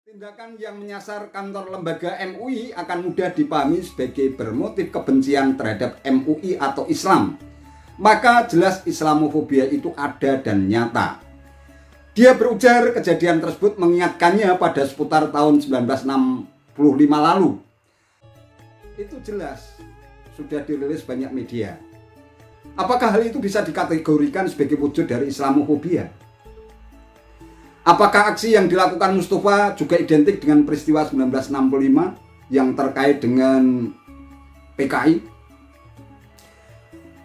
Tindakan yang menyasar kantor lembaga MUI akan mudah dipahami sebagai bermotif kebencian terhadap MUI atau Islam. Maka jelas Islamofobia itu ada dan nyata. Dia berujar kejadian tersebut mengingatkannya pada seputar tahun 1965 lalu. Itu jelas sudah dirilis banyak media. Apakah hal itu bisa dikategorikan sebagai wujud dari Islamofobia? Apakah aksi yang dilakukan Mustafa juga identik dengan peristiwa 1965 yang terkait dengan PKI?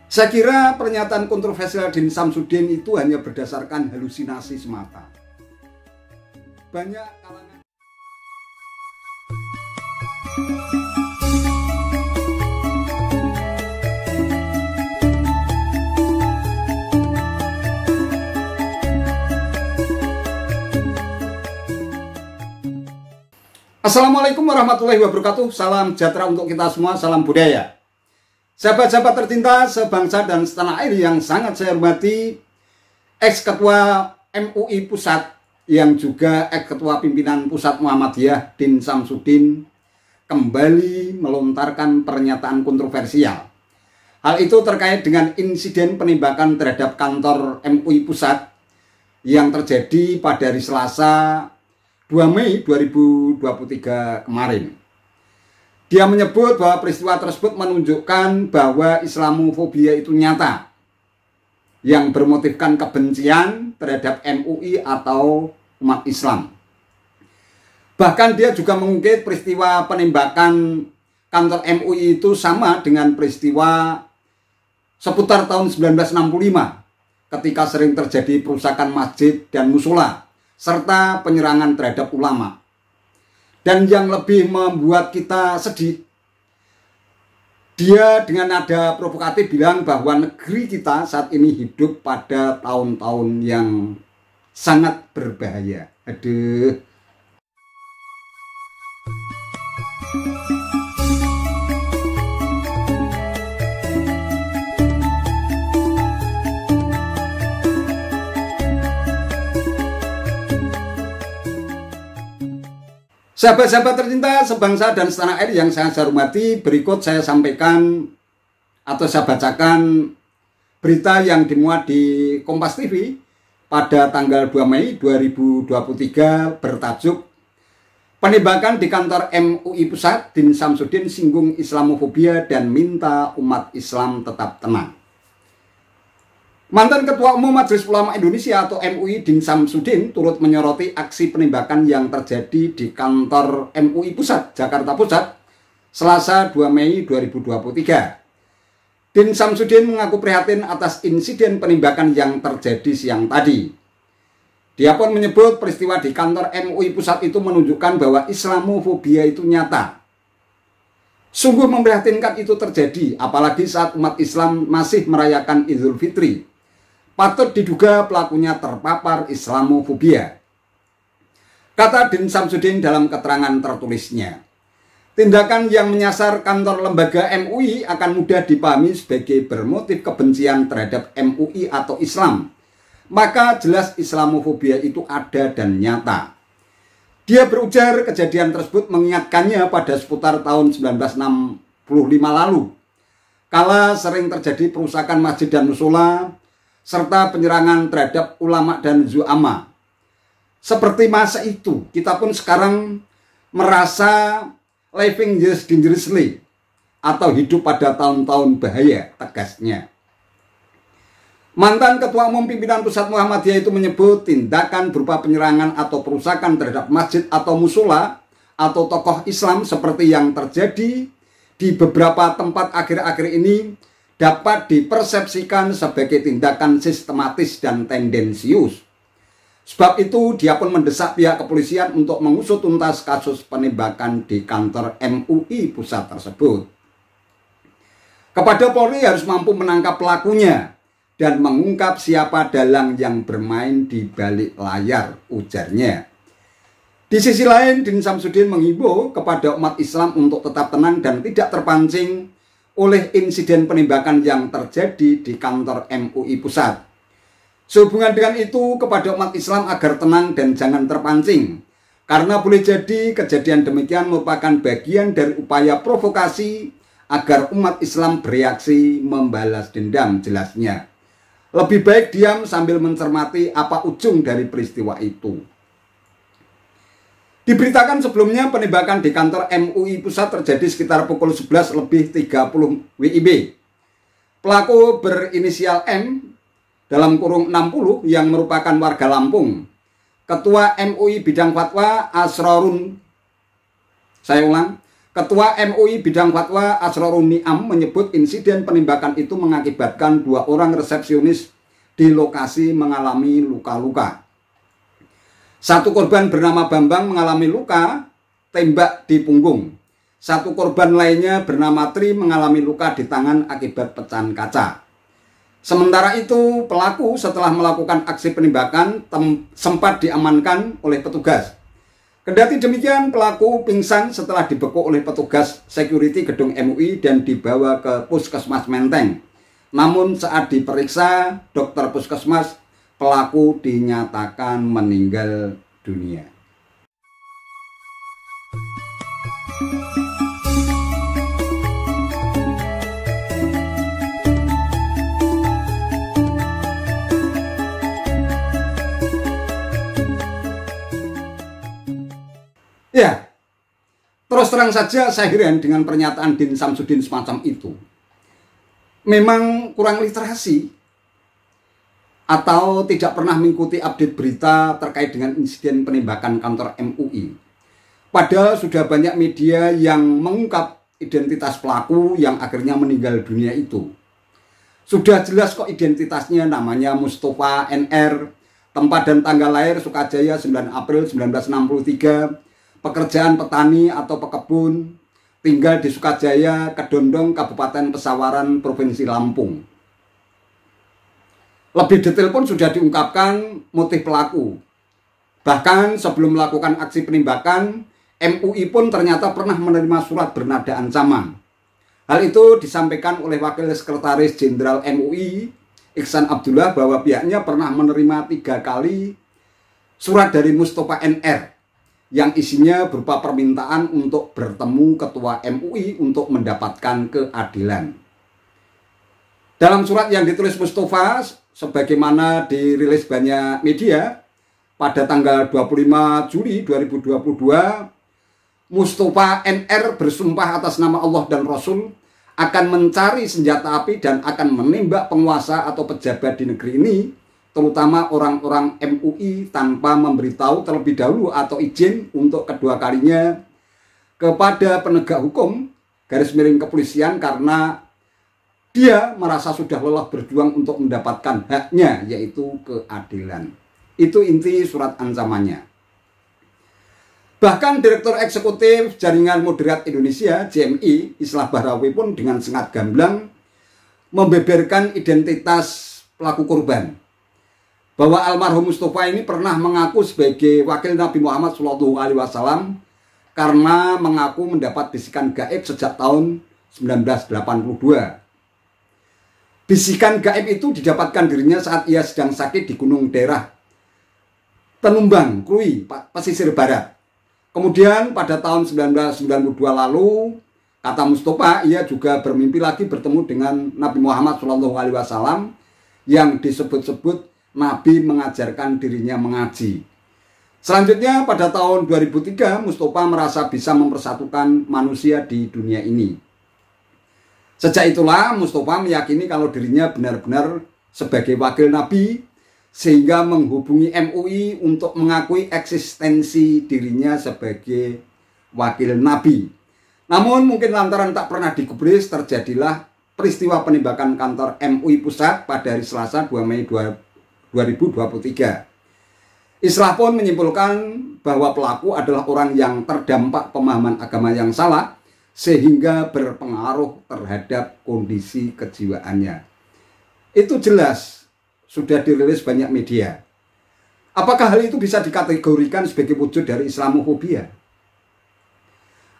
Saya kira pernyataan kontroversial Din Samsudin itu hanya berdasarkan halusinasi semata. Banyak kalangan Assalamualaikum warahmatullahi wabarakatuh. Salam sejahtera untuk kita semua, salam budaya. Sahabat-sahabat tercinta sebangsa dan setanah air yang sangat saya hormati, ex-ketua MUI Pusat yang juga ex-ketua pimpinan Pusat Muhammadiyah Din Samsudin kembali melontarkan pernyataan kontroversial. Hal itu terkait dengan insiden penembakan terhadap kantor MUI Pusat yang terjadi pada hari Selasa 2 Mei 2023 kemarin. Dia menyebut bahwa peristiwa tersebut menunjukkan bahwa Islamofobia itu nyata, yang bermotifkan kebencian terhadap MUI atau umat Islam. Bahkan dia juga mengungkit peristiwa penembakan kantor MUI itu sama dengan peristiwa seputar tahun 1965 ketika sering terjadi perusakan masjid dan musola serta penyerangan terhadap ulama. Dan yang lebih membuat kita sedih, dia dengan nada provokatif bilang bahwa negeri kita saat ini hidup pada tahun-tahun yang sangat berbahaya. Aduh. Sahabat-sahabat tercinta sebangsa dan setanah air yang sangat saya hormati, berikut saya sampaikan atau saya bacakan berita yang dimuat di Kompas TV pada tanggal 2 Mei 2023 bertajuk penembakan di kantor MUI Pusat, Din Samsudin singgung Islamofobia dan minta umat Islam tetap tenang. Mantan Ketua Umum Majelis Ulama Indonesia atau MUI Din Samsudin turut menyoroti aksi penembakan yang terjadi di kantor MUI Pusat, Jakarta Pusat, Selasa 2 Mei 2023. Din Samsudin mengaku prihatin atas insiden penembakan yang terjadi siang tadi. Dia pun menyebut peristiwa di kantor MUI Pusat itu menunjukkan bahwa Islamofobia itu nyata. Sungguh memprihatinkan itu terjadi, apalagi saat umat Islam masih merayakan Idul Fitri. Patut diduga pelakunya terpapar Islamofobia, kata Din Samsudin dalam keterangan tertulisnya. Tindakan yang menyasar kantor lembaga MUI akan mudah dipahami sebagai bermotif kebencian terhadap MUI atau Islam. Maka jelas Islamofobia itu ada dan nyata. Dia berujar kejadian tersebut mengingatkannya pada seputar tahun 1965 lalu, kala sering terjadi perusakan masjid dan musola serta penyerangan terhadap ulama dan zu'ama. Seperti masa itu, kita pun sekarang merasa living dangerously atau hidup pada tahun-tahun bahaya, tegasnya. Mantan Ketua Umum Pimpinan Pusat Muhammadiyah itu menyebut tindakan berupa penyerangan atau perusakan terhadap masjid atau musola atau tokoh Islam seperti yang terjadi di beberapa tempat akhir-akhir ini dapat dipersepsikan sebagai tindakan sistematis dan tendensius. Sebab itu dia pun mendesak pihak kepolisian untuk mengusut tuntas kasus penembakan di kantor MUI Pusat tersebut. Kepada Polri harus mampu menangkap pelakunya dan mengungkap siapa dalang yang bermain di balik layar, ujarnya. Di sisi lain, Din Samsudin menghimbau kepada umat Islam untuk tetap tenang dan tidak terpancing oleh insiden penembakan yang terjadi di kantor MUI Pusat. Sehubungan dengan itu kepada umat Islam agar tenang dan jangan terpancing Karena boleh jadi kejadian demikian merupakan bagian dari upaya provokasi agar umat Islam bereaksi membalas dendam, jelasnya. Lebih baik diam sambil mencermati apa ujung dari peristiwa itu. Diberitakan sebelumnya penembakan di kantor MUI Pusat terjadi sekitar pukul 11:30 WIB. Pelaku berinisial M dalam kurung 60 yang merupakan warga Lampung. Ketua MUI Bidang Fatwa Asrorun, saya ulang, Ketua MUI Bidang Fatwa Asrorun Niam menyebut insiden penembakan itu mengakibatkan 2 orang resepsionis di lokasi mengalami luka-luka. 1 korban bernama Bambang mengalami luka tembak di punggung. 1 korban lainnya bernama Tri mengalami luka di tangan akibat pecahan kaca. Sementara itu, pelaku setelah melakukan aksi penembakan sempat diamankan oleh petugas. Kendati demikian, pelaku pingsan setelah dibekuk oleh petugas security gedung MUI dan dibawa ke Puskesmas Menteng. Namun saat diperiksa dokter Puskesmas, pelaku dinyatakan meninggal dunia. Ya, terus terang saja saya heran dengan pernyataan Din Samsudin semacam itu. Memang kurang literasi atau tidak pernah mengikuti update berita terkait dengan insiden penembakan kantor MUI. Padahal sudah banyak media yang mengungkap identitas pelaku yang akhirnya meninggal dunia itu. Sudah jelas kok identitasnya, namanya Mustafa NR, tempat dan tanggal lahir Sukajaya 9 April 1963, pekerjaan petani atau pekebun, tinggal di Sukajaya, Kedondong, Kabupaten Pesawaran, Provinsi Lampung. Lebih detail pun sudah diungkapkan motif pelaku. Bahkan sebelum melakukan aksi penembakan, MUI pun ternyata pernah menerima surat bernada ancaman. Hal itu disampaikan oleh Wakil Sekretaris Jenderal MUI, Iksan Abdullah, bahwa pihaknya pernah menerima 3 kali surat dari Mustafa NR yang isinya berupa permintaan untuk bertemu Ketua MUI untuk mendapatkan keadilan. Dalam surat yang ditulis Mustafa, sebagaimana dirilis banyak media, pada tanggal 25 Juli 2022, Mustafa NR bersumpah atas nama Allah dan Rasul akan mencari senjata api dan akan menembak penguasa atau pejabat di negeri ini, terutama orang-orang MUI, tanpa memberitahu terlebih dahulu atau izin untuk kedua kalinya kepada penegak hukum _ kepolisian, karena dia merasa sudah lelah berjuang untuk mendapatkan haknya, yaitu keadilan. Itu inti surat ancamannya. Bahkan Direktur Eksekutif Jaringan Moderat Indonesia JMI Islah Bahrawi pun dengan sangat gamblang membeberkan identitas pelaku korban, bahwa almarhum Mustafa ini pernah mengaku sebagai wakil Nabi Muhammad SAW karena mengaku mendapat bisikan gaib sejak tahun 1982. Bisikan gaib itu didapatkan dirinya saat ia sedang sakit di gunung daerah Tenumbang, Krui, pesisir barat. Kemudian pada tahun 1992 lalu, kata Mustafa, ia juga bermimpi lagi bertemu dengan Nabi Muhammad SAW yang disebut-sebut Nabi mengajarkan dirinya mengaji. Selanjutnya pada tahun 2003, Mustafa merasa bisa mempersatukan manusia di dunia ini. Sejak itulah Mustafa meyakini kalau dirinya benar-benar sebagai wakil Nabi, sehingga menghubungi MUI untuk mengakui eksistensi dirinya sebagai wakil Nabi. Namun mungkin lantaran tak pernah digubris, terjadilah peristiwa penembakan kantor MUI Pusat pada hari Selasa 2 Mei 2023. Islah pun menyimpulkan bahwa pelaku adalah orang yang terdampak pemahaman agama yang salah, sehingga berpengaruh terhadap kondisi kejiwaannya. Itu jelas sudah dirilis banyak media. Apakah hal itu bisa dikategorikan sebagai wujud dari Islamofobia?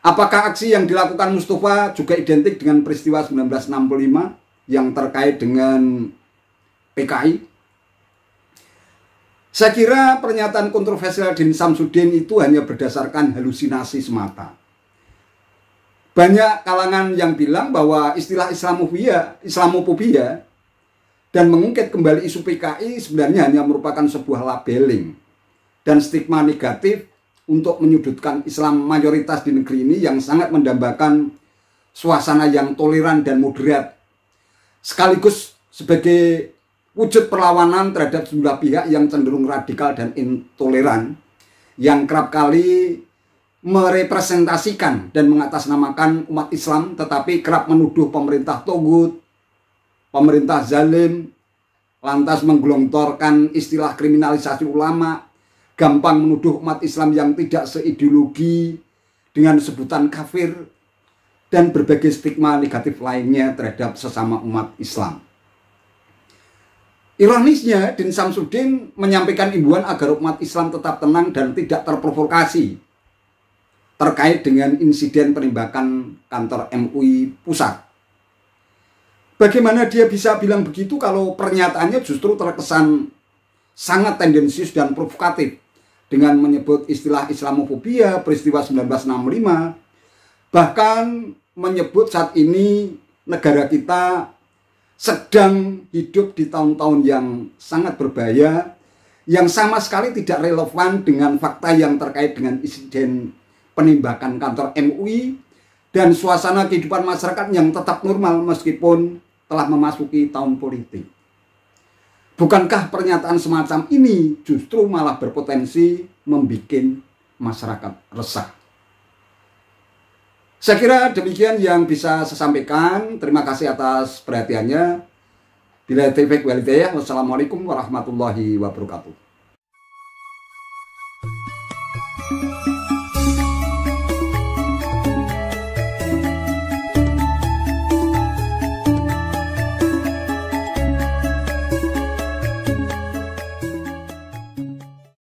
Apakah aksi yang dilakukan Mustafa juga identik dengan peristiwa 1965 yang terkait dengan PKI? Saya kira pernyataan kontroversial Din Samsudin itu hanya berdasarkan halusinasi semata. Banyak kalangan yang bilang bahwa istilah Islamofobia dan mengungkit kembali isu PKI sebenarnya hanya merupakan sebuah labeling dan stigma negatif untuk menyudutkan Islam mayoritas di negeri ini yang sangat mendambakan suasana yang toleran dan moderat, sekaligus sebagai wujud perlawanan terhadap sejumlah pihak yang cenderung radikal dan intoleran, yang kerap kali merepresentasikan dan mengatasnamakan umat Islam, tetapi kerap menuduh pemerintah togut, pemerintah zalim, lantas menggelontorkan istilah kriminalisasi ulama, gampang menuduh umat Islam yang tidak seideologi dengan sebutan kafir, dan berbagai stigma negatif lainnya terhadap sesama umat Islam. Ironisnya, Din Samsudin menyampaikan imbauan agar umat Islam tetap tenang dan tidak terprovokasi terkait dengan insiden penembakan kantor MUI Pusat. Bagaimana dia bisa bilang begitu kalau pernyataannya justru terkesan sangat tendensius dan provokatif dengan menyebut istilah Islamofobia, peristiwa 1965, bahkan menyebut saat ini negara kita sedang hidup di tahun-tahun yang sangat berbahaya, yang sama sekali tidak relevan dengan fakta yang terkait dengan insiden penembakan kantor MUI dan suasana kehidupan masyarakat yang tetap normal meskipun telah memasuki tahun politik. Bukankah pernyataan semacam ini justru malah berpotensi membuat masyarakat resah? Saya kira demikian yang bisa saya sampaikan. Terima kasih atas perhatiannya. Bila taufiq wal hidayah. Wassalamualaikum warahmatullahi wabarakatuh.